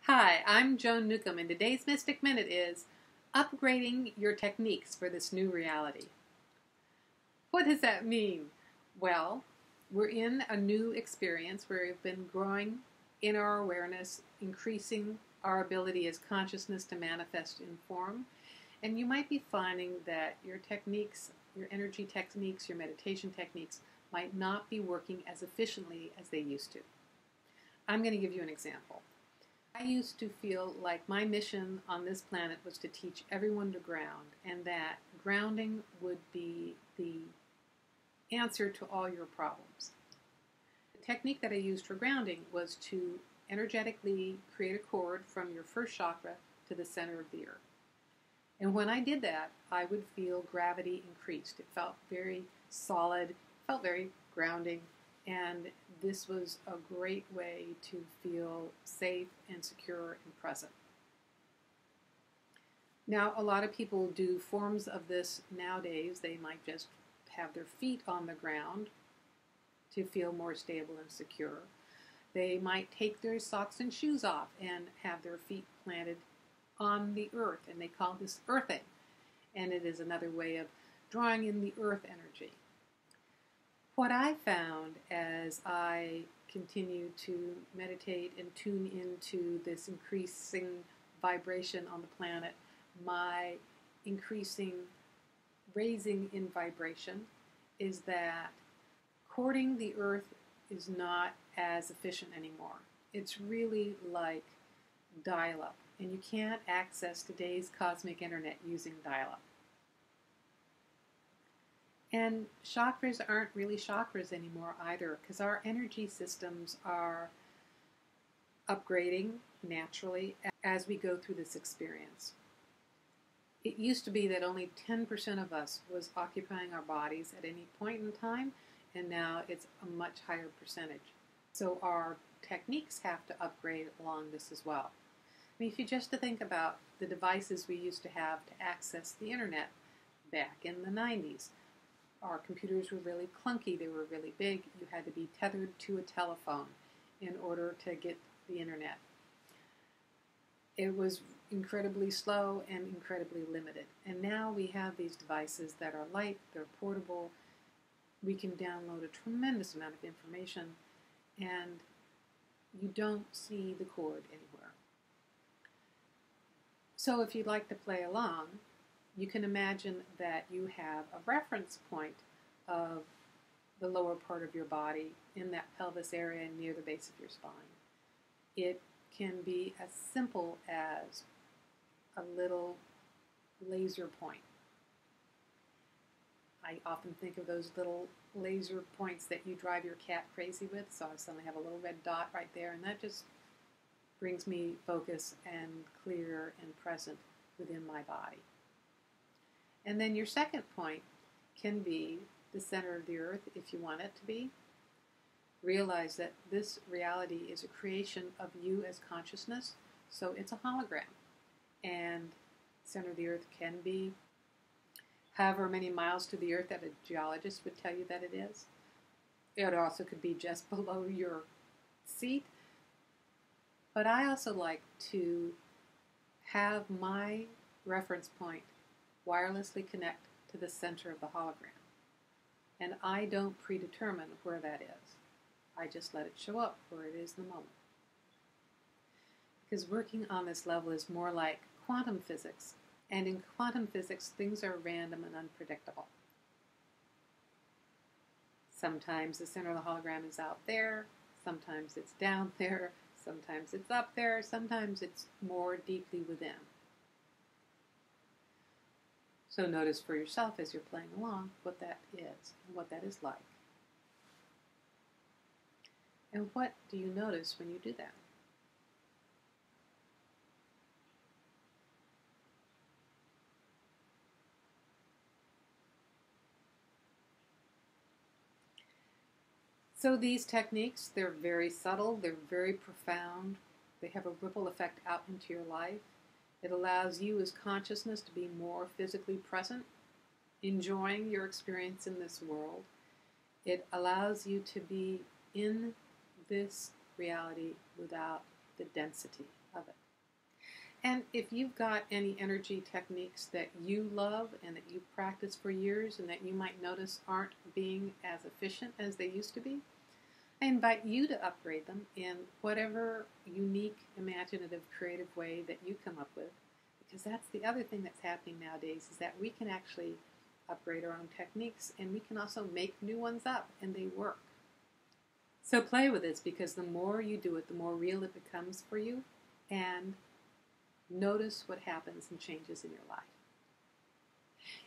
Hi, I'm Joan Newcomb, and today's Mystic Minute is upgrading your techniques for this new reality. What does that mean? Well, we're in a new experience where we've been growing in our awareness, increasing our ability as consciousness to manifest in form, and you might be finding that your techniques, your energy techniques, your meditation techniques might not be working as efficiently as they used to. I'm going to give you an example. I used to feel like my mission on this planet was to teach everyone to ground, and that grounding would be the answer to all your problems. The technique that I used for grounding was to energetically create a cord from your first chakra to the center of the earth. And when I did that, I would feel gravity increased. It felt very solid, felt very grounding, and this was a great way to feel safe and secure and present. Now, a lot of people do forms of this nowadays. They might just have their feet on the ground to feel more stable and secure. They might take their socks and shoes off and have their feet planted on the earth, and they call this earthing. And it is another way of drawing in the earth energy. What I found as I continue to meditate and tune into this increasing vibration on the planet, my increasing raising in vibration, is that cording the earth is not as efficient anymore. It's really like dial-up, and you can't access today's cosmic internet using dial-up. And chakras aren't really chakras anymore either, because our energy systems are upgrading naturally as we go through this experience. It used to be that only 10% of us was occupying our bodies at any point in time, and now it's a much higher percentage. So our techniques have to upgrade along this as well. I mean, if you just to think about the devices we used to have to access the internet back in the 90s, our computers were really clunky, they were really big, you had to be tethered to a telephone in order to get the internet. It was incredibly slow and incredibly limited. And now we have these devices that are light, they're portable, we can download a tremendous amount of information, and you don't see the cord anywhere. So if you'd like to play along, you can imagine that you have a reference point of the lower part of your body in that pelvis area near the base of your spine. It can be as simple as a little laser point. I often think of those little laser points that you drive your cat crazy with, so I suddenly have a little red dot right there, and that just brings me focus and clear and present within my body. And then your second point can be the center of the earth if you want it to be. Realize that this reality is a creation of you as consciousness, so it's a hologram. And center of the earth can be however many miles to the earth that a geologist would tell you that it is. It also could be just below your seat. But I also like to have my reference point wirelessly connect to the center of the hologram. And I don't predetermine where that is. I just let it show up where it is in the moment. Because working on this level is more like quantum physics. And in quantum physics, things are random and unpredictable. Sometimes the center of the hologram is out there, sometimes it's down there, sometimes it's up there, sometimes it's more deeply within. So notice for yourself as you're playing along what that is and what that is like. And what do you notice when you do that? So these techniques, they're very subtle, they're very profound, they have a ripple effect out into your life. It allows you as consciousness to be more physically present, enjoying your experience in this world. It allows you to be in this reality without the density of it. And if you've got any energy techniques that you love and that you've practiced for years and that you might notice aren't being as efficient as they used to be, I invite you to upgrade them in whatever unique, imaginative, creative way that you come up with. Because that's the other thing that's happening nowadays, is that we can actually upgrade our own techniques, and we can also make new ones up, and they work. So play with this, because the more you do it, the more real it becomes for you, and notice what happens and changes in your life.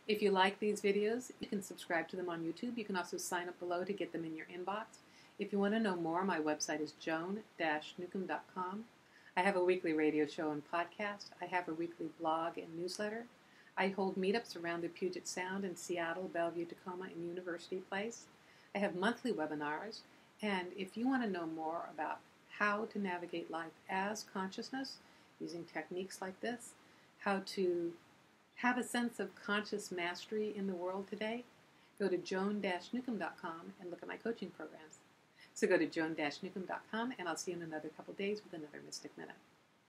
If you like these videos, you can subscribe to them on YouTube. You can also sign up below to get them in your inbox. If you want to know more, my website is joan-newcomb.com. I have a weekly radio show and podcast. I have a weekly blog and newsletter. I hold meetups around the Puget Sound in Seattle, Bellevue, Tacoma, and University Place. I have monthly webinars. And if you want to know more about how to navigate life as consciousness, using techniques like this, how to have a sense of conscious mastery in the world today, go to joan-newcomb.com and look at my coaching programs. So go to joan-newcomb.com, and I'll see you in another couple days with another Mystic Minute.